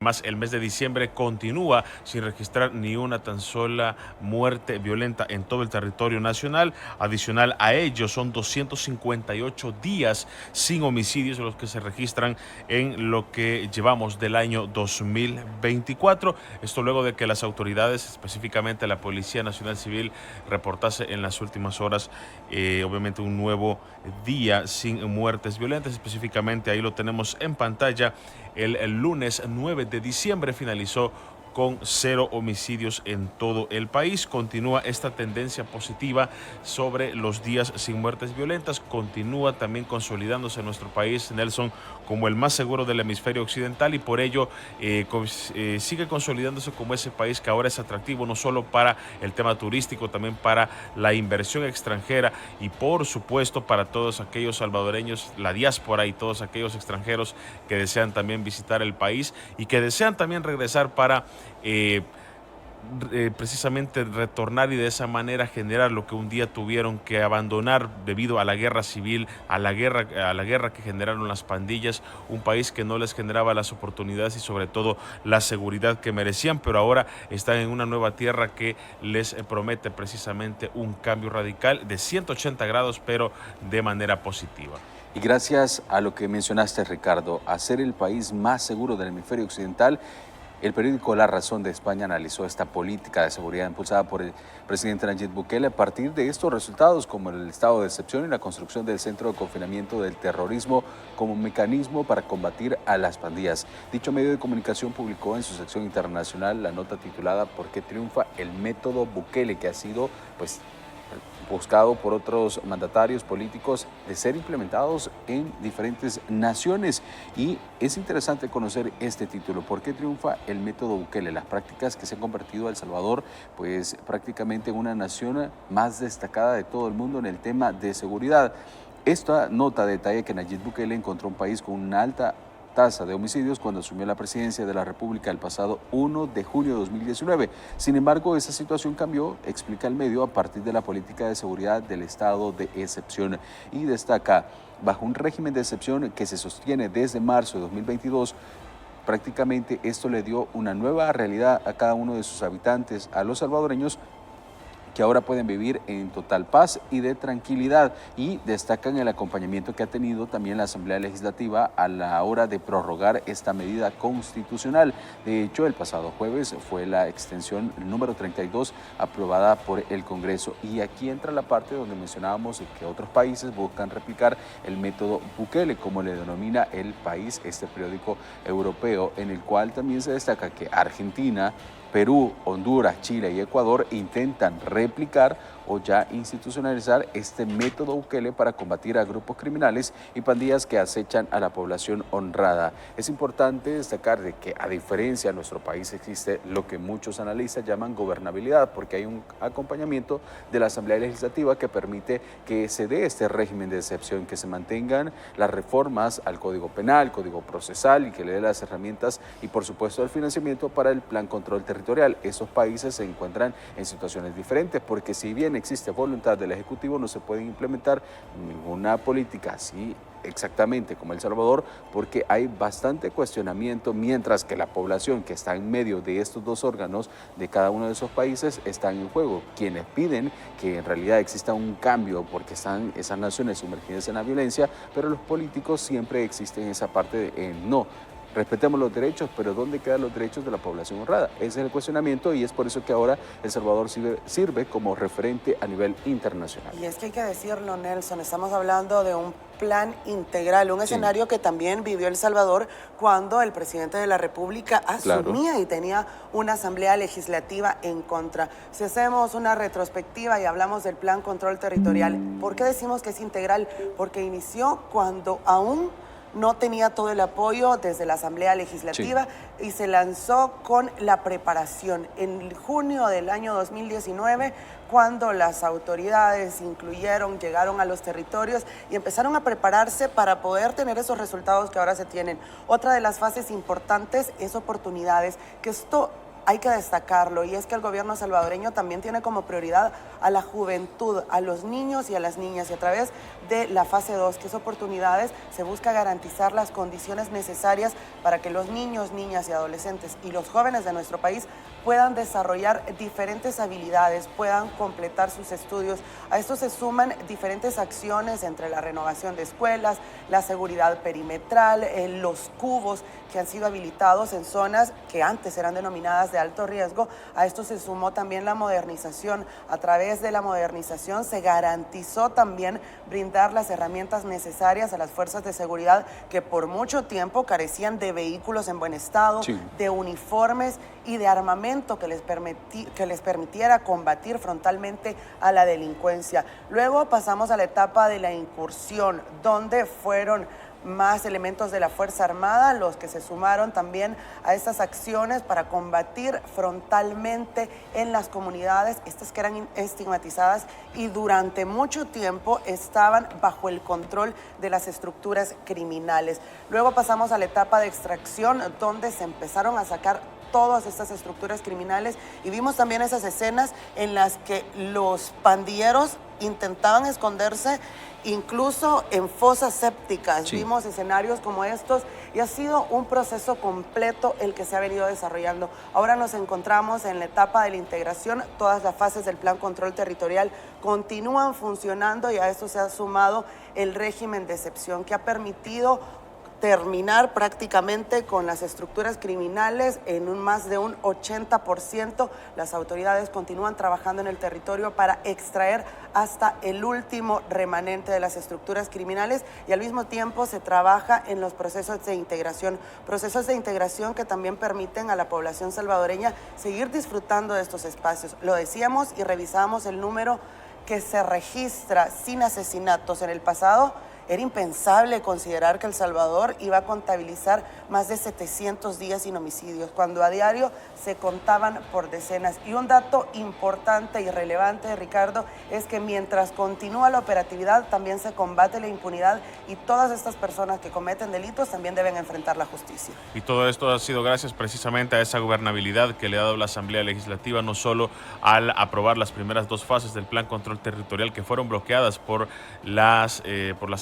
Más el mes de diciembre continúa sin registrar ni una tan sola muerte violenta en todo el territorio nacional. Adicional a ello, son 258 días sin homicidios los que se registran en lo que llevamos del año 2024. Esto luego de que las autoridades, específicamente la Policía Nacional Civil, reportase en las últimas horas, obviamente, un nuevo día sin muertes violentas. Específicamente ahí lo tenemos en pantalla. El lunes 9 de diciembre finalizó con 0 homicidios en todo el país. Continúa esta tendencia positiva sobre los días sin muertes violentas. Continúa también consolidándose nuestro país, Nelson, como el más seguro del hemisferio occidental, y por ello sigue consolidándose como ese país que ahora es atractivo no solo para el tema turístico, también para la inversión extranjera y por supuesto para todos aquellos salvadoreños, la diáspora y todos aquellos extranjeros que desean también visitar el país y que desean también regresar para eh, precisamente retornar y de esa manera generar lo que un día tuvieron que abandonar debido a la guerra civil, a la guerra que generaron las pandillas, un país que no les generaba las oportunidades y sobre todo la seguridad que merecían, pero ahora están en una nueva tierra que les promete precisamente un cambio radical de 180 grados, pero de manera positiva. Y gracias a lo que mencionaste, Ricardo, a ser el país más seguro del hemisferio occidental, el periódico La Razón de España analizó esta política de seguridad impulsada por el presidente Nayib Bukele a partir de estos resultados, como el estado de excepción y la construcción del centro de confinamiento del terrorismo como mecanismo para combatir a las pandillas. Dicho medio de comunicación publicó en su sección internacional la nota titulada ¿Por qué triunfa el método Bukele?, que ha sido, buscado por otros mandatarios políticos de ser implementados en diferentes naciones. Y es interesante conocer este título, ¿por qué triunfa el método Bukele? Las prácticas que se han convertido a El Salvador, prácticamente en una nación más destacada de todo el mundo en el tema de seguridad. Esta nota detalla que Nayib Bukele encontró un país con una alta tasa de homicidios cuando asumió la presidencia de la República el pasado 1 de junio de 2019. Sin embargo, esa situación cambió, explica el medio, a partir de la política de seguridad del estado de excepción, y destaca: bajo un régimen de excepción que se sostiene desde marzo de 2022, prácticamente esto le dio una nueva realidad a cada uno de sus habitantes, a los salvadoreños, que ahora pueden vivir en total paz y de tranquilidad, y destacan el acompañamiento que ha tenido también la Asamblea Legislativa a la hora de prorrogar esta medida constitucional. De hecho, el pasado jueves fue la extensión número 32 aprobada por el Congreso, y aquí entra la parte donde mencionábamos que otros países buscan replicar el método Bukele, como le denomina el país, este periódico europeo, en el cual también se destaca que Argentina, Perú, Honduras, Chile y Ecuador intentan replicar o ya institucionalizar este método Bukele para combatir a grupos criminales y pandillas que acechan a la población honrada. Es importante destacar de que, a diferencia, en nuestro país existe lo que muchos analistas llaman gobernabilidad, porque hay un acompañamiento de la Asamblea Legislativa que permite que se dé este régimen de excepción, que se mantengan las reformas al Código Penal, Código Procesal, y que le dé las herramientas y, por supuesto, el financiamiento para el Plan Control Territorial. Esos países se encuentran en situaciones diferentes, porque si bien existe voluntad del Ejecutivo, no se puede implementar ninguna política así exactamente como El Salvador, porque hay bastante cuestionamiento, mientras que la población que está en medio de estos dos órganos de cada uno de esos países está en juego. Quienes piden que en realidad exista un cambio porque están esas naciones sumergidas en la violencia, pero los políticos siempre existen en esa parte de no. Respetemos los derechos, pero ¿dónde quedan los derechos de la población honrada? Ese es el cuestionamiento, y es por eso que ahora El Salvador sirve como referente a nivel internacional. Y es que hay que decirlo, Nelson, estamos hablando de un plan integral, un escenario que también vivió El Salvador cuando el presidente de la República asumía y tenía una asamblea legislativa en contra. Si hacemos una retrospectiva y hablamos del plan control territorial, ¿por qué decimos que es integral? Porque inició cuando aún no tenía todo el apoyo desde la Asamblea Legislativa y se lanzó con la preparación. En junio del año 2019, cuando las autoridades llegaron a los territorios y empezaron a prepararse para poder tener esos resultados que ahora se tienen. Otra de las fases importantes es oportunidades, que esto hay que destacarlo, y es que el gobierno salvadoreño también tiene como prioridad a la juventud, a los niños y a las niñas, y a través de la fase 2, que es oportunidades, se busca garantizar las condiciones necesarias para que los niños, niñas y adolescentes y los jóvenes de nuestro país puedan desarrollar diferentes habilidades, puedan completar sus estudios. A esto se suman diferentes acciones entre la renovación de escuelas, la seguridad perimetral, los cubos que han sido habilitados en zonas que antes eran denominadas de alto riesgo. A esto se sumó también la modernización. A través de la modernización se garantizó también brindar las herramientas necesarias a las fuerzas de seguridad que por mucho tiempo carecían de vehículos en buen estado, sí, de uniformes y de armamento que les permitiera combatir frontalmente a la delincuencia. Luego pasamos a la etapa de la incursión, donde fueron más elementos de la Fuerza Armada los que se sumaron también a estas acciones para combatir frontalmente en las comunidades, estas que eran estigmatizadas y durante mucho tiempo estaban bajo el control de las estructuras criminales. Luego pasamos a la etapa de extracción, donde se empezaron a sacar todas estas estructuras criminales y vimos también esas escenas en las que los pandilleros intentaban esconderse incluso en fosas sépticas. Sí. Vimos escenarios como estos y ha sido un proceso completo el que se ha venido desarrollando. Ahora nos encontramos en la etapa de la integración. Todas las fases del Plan Control Territorial continúan funcionando y a esto se ha sumado el régimen de excepción que ha permitido terminar prácticamente con las estructuras criminales en más de un 80%. Las autoridades continúan trabajando en el territorio para extraer hasta el último remanente de las estructuras criminales y al mismo tiempo se trabaja en los procesos de integración que también permiten a la población salvadoreña seguir disfrutando de estos espacios. Lo decíamos y revisamos el número que se registra sin asesinatos en el pasado. Era impensable considerar que El Salvador iba a contabilizar más de 700 días sin homicidios, cuando a diario se contaban por decenas. Y un dato importante y relevante, Ricardo, es que mientras continúa la operatividad, también se combate la impunidad y todas estas personas que cometen delitos también deben enfrentar la justicia. Y todo esto ha sido gracias precisamente a esa gobernabilidad que le ha dado la Asamblea Legislativa, no solo al aprobar las primeras dos fases del Plan Control Territorial que fueron bloqueadas por las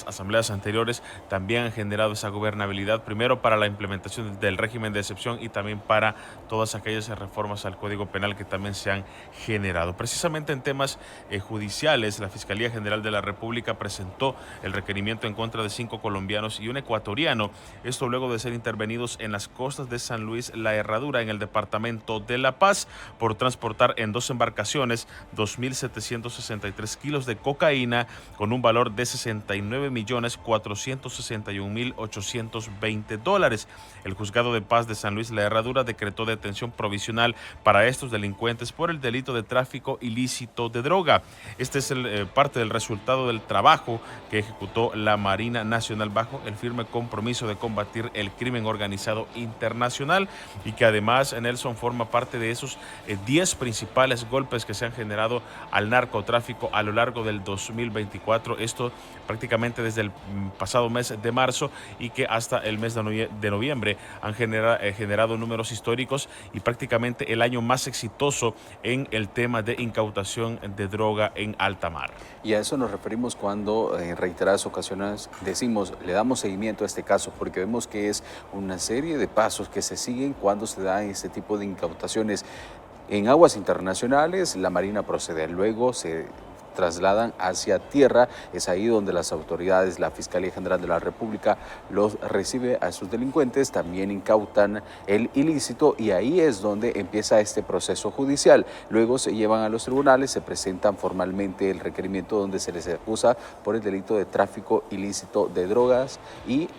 asambleas anteriores, también han generado esa gobernabilidad, primero para la implementación del régimen de excepción y también para todas aquellas reformas al Código Penal que también se han generado. Precisamente en temas judiciales, la Fiscalía General de la República presentó el requerimiento en contra de 5 colombianos y un ecuatoriano, esto luego de ser intervenidos en las costas de San Luis La Herradura, en el departamento de La Paz, por transportar en 2 embarcaciones 2.763 kilos de cocaína con un valor de 69.461.820 dólares. El Juzgado de Paz de San Luis La Herradura decretó detención provisional para estos delincuentes por el delito de tráfico ilícito de droga. Este es parte del resultado del trabajo que ejecutó la Marina Nacional bajo el firme compromiso de combatir el crimen organizado internacional y que además, Nelson, forma parte de esos 10 principales golpes que se han generado al narcotráfico a lo largo del 2024. Esto prácticamente desde el pasado mes de marzo y que hasta el mes de noviembre han generado números históricos y prácticamente el año más exitoso en el tema de incautación de droga en alta mar. Y a eso nos referimos cuando en reiteradas ocasiones decimos, le damos seguimiento a este caso, porque vemos que es una serie de pasos que se siguen cuando se dan este tipo de incautaciones. En aguas internacionales, la Marina procede, luego se trasladan hacia tierra, es ahí donde las autoridades, la Fiscalía General de la República los recibe a esos delincuentes, también incautan el ilícito y ahí es donde empieza este proceso judicial. Luego se llevan a los tribunales, se presentan formalmente el requerimiento donde se les acusa por el delito de tráfico ilícito de drogas y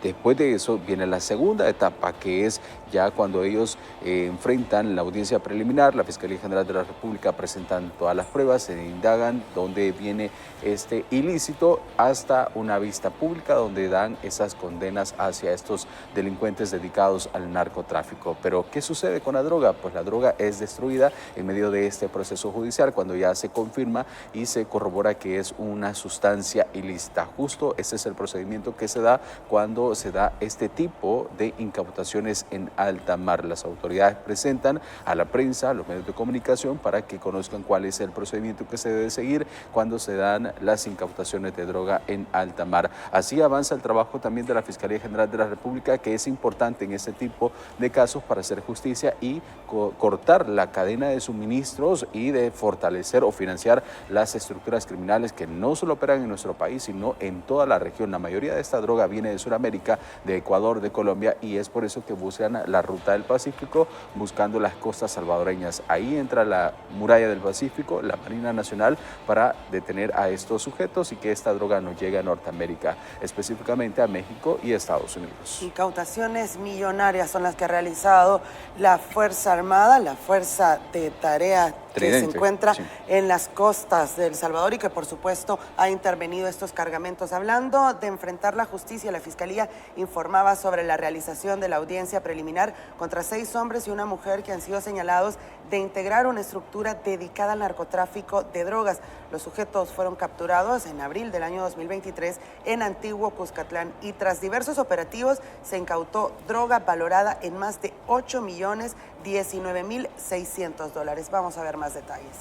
después de eso viene la segunda etapa, que es ya cuando ellos enfrentan la audiencia preliminar, la Fiscalía General de la República presentan todas las pruebas, se indagan dónde viene este ilícito hasta una vista pública donde dan esas condenas hacia estos delincuentes dedicados al narcotráfico. Pero ¿qué sucede con la droga? Pues la droga es destruida en medio de este proceso judicial cuando ya se confirma y se corrobora que es una sustancia ilícita. Justo ese es el procedimiento que se da cuando cuando se da este tipo de incautaciones en alta mar. Las autoridades presentan a la prensa, a los medios de comunicación, para que conozcan cuál es el procedimiento que se debe seguir cuando se dan las incautaciones de droga en alta mar. Así avanza el trabajo también de la Fiscalía General de la República, que es importante en este tipo de casos para hacer justicia y cortar la cadena de suministros y de fortalecer o financiar las estructuras criminales que no solo operan en nuestro país, sino en toda la región. La mayoría de esta droga viene de Sudamérica, de Ecuador, de Colombia, y es por eso que buscan la ruta del Pacífico, buscando las costas salvadoreñas. Ahí entra la muralla del Pacífico, la Marina Nacional, para detener a estos sujetos y que esta droga no llegue a Norteamérica, específicamente a México y Estados Unidos. Incautaciones millonarias son las que ha realizado la Fuerza Armada, la Fuerza de Tarea que se encuentra en las costas de El Salvador y que por supuesto ha intervenido estos cargamentos. Hablando de enfrentar la justicia, la Fiscalía informaba sobre la realización de la audiencia preliminar contra 6 hombres y una mujer que han sido señalados de integrar una estructura dedicada al narcotráfico de drogas. Los sujetos fueron capturados en abril del año 2023 en Antiguo Cuscatlán y tras diversos operativos se incautó droga valorada en más de $8.019.600. Vamos a ver más detalles.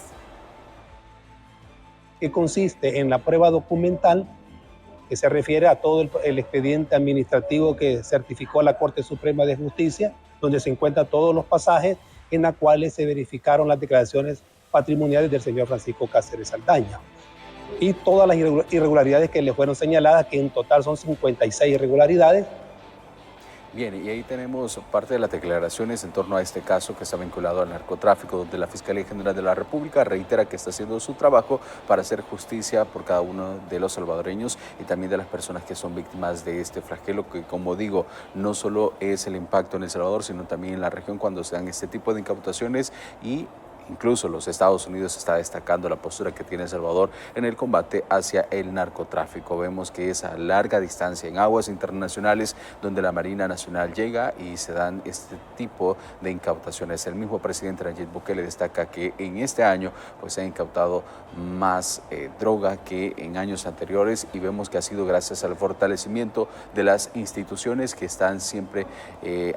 Que consiste en la prueba documental que se refiere a todo el expediente administrativo que certificó la Corte Suprema de Justicia, donde se encuentran todos los pasajes en los cuales se verificaron las declaraciones patrimoniales del señor Francisco Cáceres Saldaña y todas las irregularidades que le fueron señaladas, que en total son 56 irregularidades. Bien, y ahí tenemos parte de las declaraciones en torno a este caso que está vinculado al narcotráfico, donde la Fiscalía General de la República reitera que está haciendo su trabajo para hacer justicia por cada uno de los salvadoreños y también de las personas que son víctimas de este flagelo, que como digo, no solo es el impacto en El Salvador, sino también en la región cuando se dan este tipo de incautaciones y incluso los Estados Unidos está destacando la postura que tiene El Salvador en el combate hacia el narcotráfico. Vemos que es a larga distancia en aguas internacionales donde la Marina Nacional llega y se dan este tipo de incautaciones. El mismo presidente Nayib Bukele destaca que en este año pues, se ha incautado más droga que en años anteriores y vemos que ha sido gracias al fortalecimiento de las instituciones que están siempre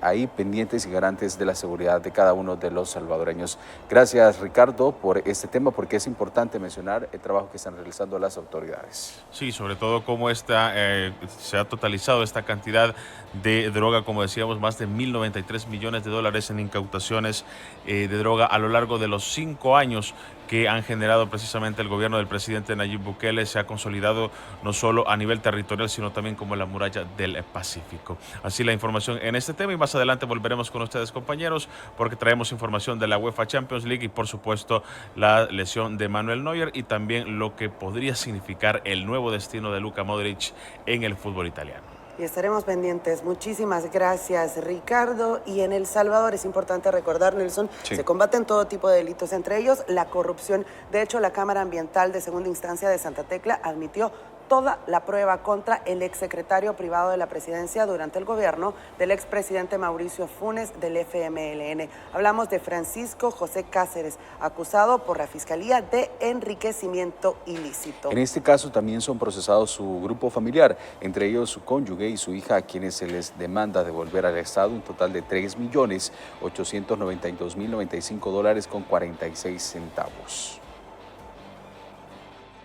ahí pendientes y garantes de la seguridad de cada uno de los salvadoreños. Gracias, Ricardo, por este tema, porque es importante mencionar el trabajo que están realizando las autoridades. Sí, sobre todo cómo se ha totalizado esta cantidad de droga, como decíamos, más de $1.093 millones en incautaciones de droga a lo largo de los 5 años que han generado precisamente el gobierno del presidente Nayib Bukele. Se ha consolidado no solo a nivel territorial, sino también como la muralla del Pacífico. Así la información en este tema y más adelante volveremos con ustedes, compañeros, porque traemos información de la UEFA Champions League y por supuesto la lesión de Manuel Neuer y también lo que podría significar el nuevo destino de Luka Modric en el fútbol italiano. Y estaremos pendientes. Muchísimas gracias, Ricardo. Y en El Salvador es importante recordar, Nelson, se combaten todo tipo de delitos, entre ellos la corrupción. De hecho, la Cámara Ambiental de Segunda Instancia de Santa Tecla admitió toda la prueba contra el exsecretario privado de la presidencia durante el gobierno del expresidente Mauricio Funes del FMLN. Hablamos de Francisco José Cáceres, acusado por la Fiscalía de enriquecimiento ilícito. En este caso también son procesados su grupo familiar, entre ellos su cónyuge y su hija, a quienes se les demanda devolver al Estado un total de $3.892.095.46.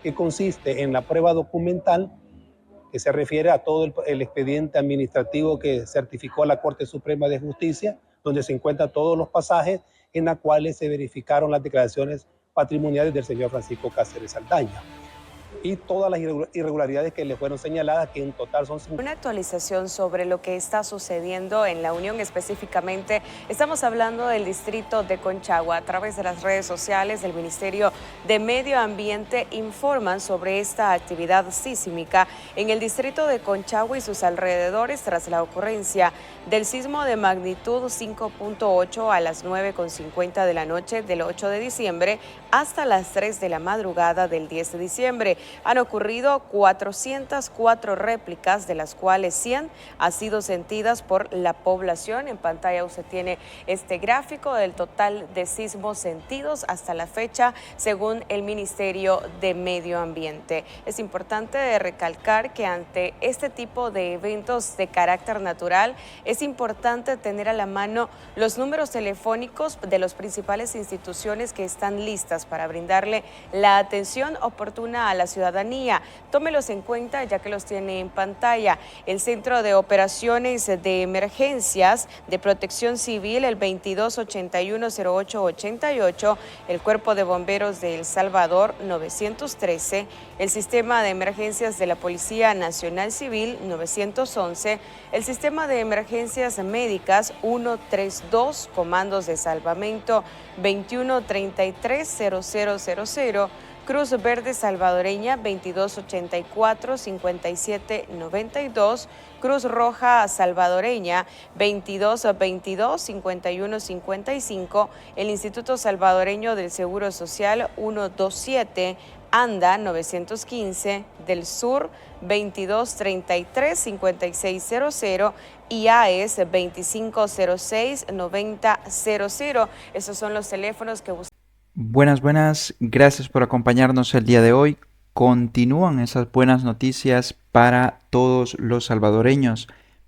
Que consiste en la prueba documental que se refiere a todo el expediente administrativo que certificó la Corte Suprema de Justicia, donde se encuentran todos los pasajes en los cuales se verificaron las declaraciones patrimoniales del señor Francisco Cáceres Saldaña y todas las irregularidades que le fueron señaladas, que en total son 5. Una actualización sobre lo que está sucediendo en la Unión, específicamente estamos hablando del distrito de Conchagua. A través de las redes sociales del Ministerio de Medio Ambiente informan sobre esta actividad sísmica en el distrito de Conchagua y sus alrededores tras la ocurrencia del sismo de magnitud 5.8 a las 9:50 de la noche del 8 de diciembre hasta las 3 de la madrugada del 10 de diciembre. han ocurrido 404 réplicas, de las cuales 100 han sido sentidas por la población. En pantalla usted tiene este gráfico del total de sismos sentidos hasta la fecha, según el Ministerio de Medio Ambiente. Es importante recalcar que ante este tipo de eventos de carácter natural, es importante tener a la mano los números telefónicos de las principales instituciones que están listas para brindarle la atención oportuna a la ciudadanía. Tómelos en cuenta ya que los tiene en pantalla. El Centro de Operaciones de Emergencias de Protección Civil, el 22810888, el Cuerpo de Bomberos de El Salvador, 913, el Sistema de Emergencias de la Policía Nacional Civil, 911, el Sistema de Emergencias Médicas, 132, Comandos de Salvamento, 2133-0000, Cruz Verde Salvadoreña 2284-5792, Cruz Roja Salvadoreña 2222-5155, el Instituto Salvadoreño del Seguro Social 127, ANDA 915, del Sur 2233-5600 y AES 2506-9000. Esos son los teléfonos que buscan. Buenas, gracias por acompañarnos el día de hoy. Continúan esas buenas noticias para todos los salvadoreños.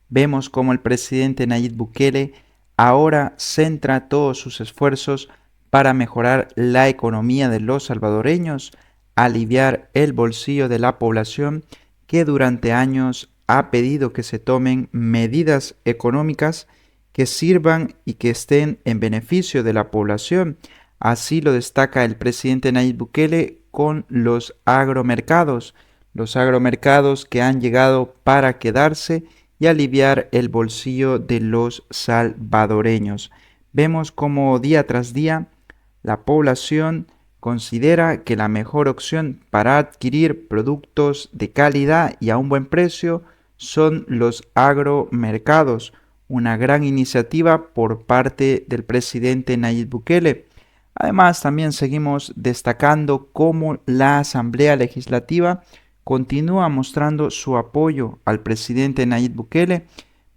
Vemos cómo el presidente Nayib Bukele ahora centra todos sus esfuerzos para mejorar la economía de los salvadoreños, aliviar el bolsillo de la población que durante años ha pedido que se tomen medidas económicas que sirvan y que estén en beneficio de la población. Así lo destaca el presidente Nayib Bukele con los agromercados que han llegado para quedarse y aliviar el bolsillo de los salvadoreños. Vemos como día tras día la población considera que la mejor opción para adquirir productos de calidad y a un buen precio son los agromercados, una gran iniciativa por parte del presidente Nayib Bukele. Además, también seguimos destacando cómo la Asamblea Legislativa continúa mostrando su apoyo al presidente Nayib Bukele,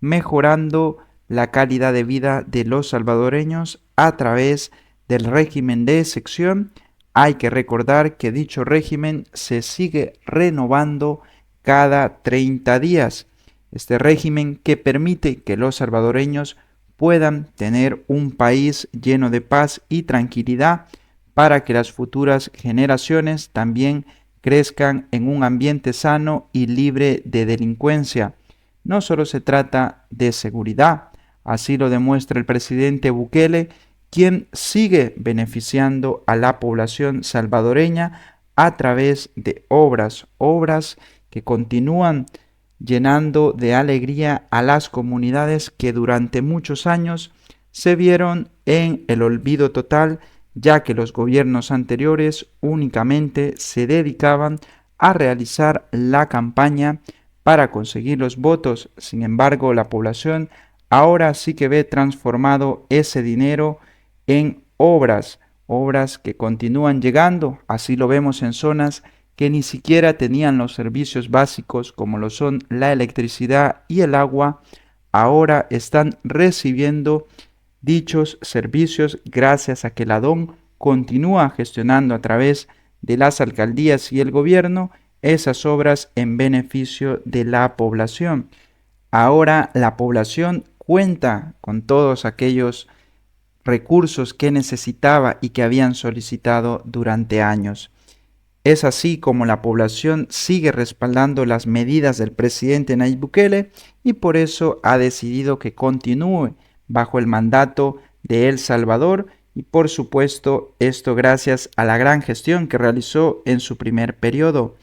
mejorando la calidad de vida de los salvadoreños a través del régimen de excepción. Hay que recordar que dicho régimen se sigue renovando cada 30 días. Este régimen que permite que los salvadoreños puedan tener un país lleno de paz y tranquilidad para que las futuras generaciones también crezcan en un ambiente sano y libre de delincuencia. No solo se trata de seguridad, así lo demuestra el presidente Bukele, quien sigue beneficiando a la población salvadoreña a través de obras que continúan llenando de alegría a las comunidades que durante muchos años se vieron en el olvido total, ya que los gobiernos anteriores únicamente se dedicaban a realizar la campaña para conseguir los votos. Sin embargo, la población ahora sí que ve transformado ese dinero en obras que continúan llegando. Así lo vemos en zonas que ni siquiera tenían los servicios básicos como lo son la electricidad y el agua, ahora están recibiendo dichos servicios gracias a que la DON continúa gestionando a través de las alcaldías y el gobierno esas obras en beneficio de la población. Ahora la población cuenta con todos aquellos recursos que necesitaba y que habían solicitado durante años. Es así como la población sigue respaldando las medidas del presidente Nayib Bukele y por eso ha decidido que continúe bajo el mandato de El Salvador y por supuesto esto gracias a la gran gestión que realizó en su primer periodo.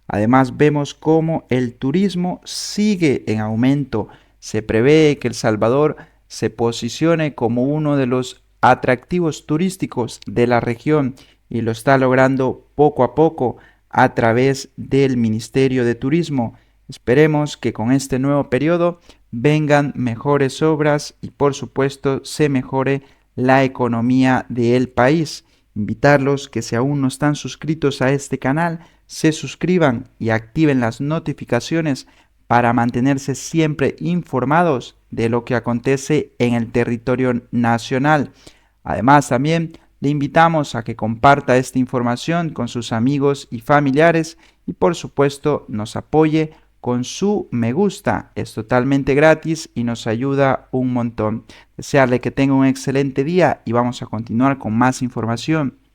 Además vemos cómo el turismo sigue en aumento. Se prevé que El Salvador se posicione como uno de los atractivos turísticos de la región y lo está logrando poco a poco a través del Ministerio de Turismo. Esperemos que con este nuevo periodo vengan mejores obras y por supuesto se mejore la economía del país. Invitarlos que si aún no están suscritos a este canal, se suscriban y activen las notificaciones para mantenerse siempre informados de lo que acontece en el territorio nacional. Además, también le invitamos a que comparta esta información con sus amigos y familiares y por supuesto nos apoye con su me gusta. Es totalmente gratis y nos ayuda un montón. Desearle que tenga un excelente día y vamos a continuar con más información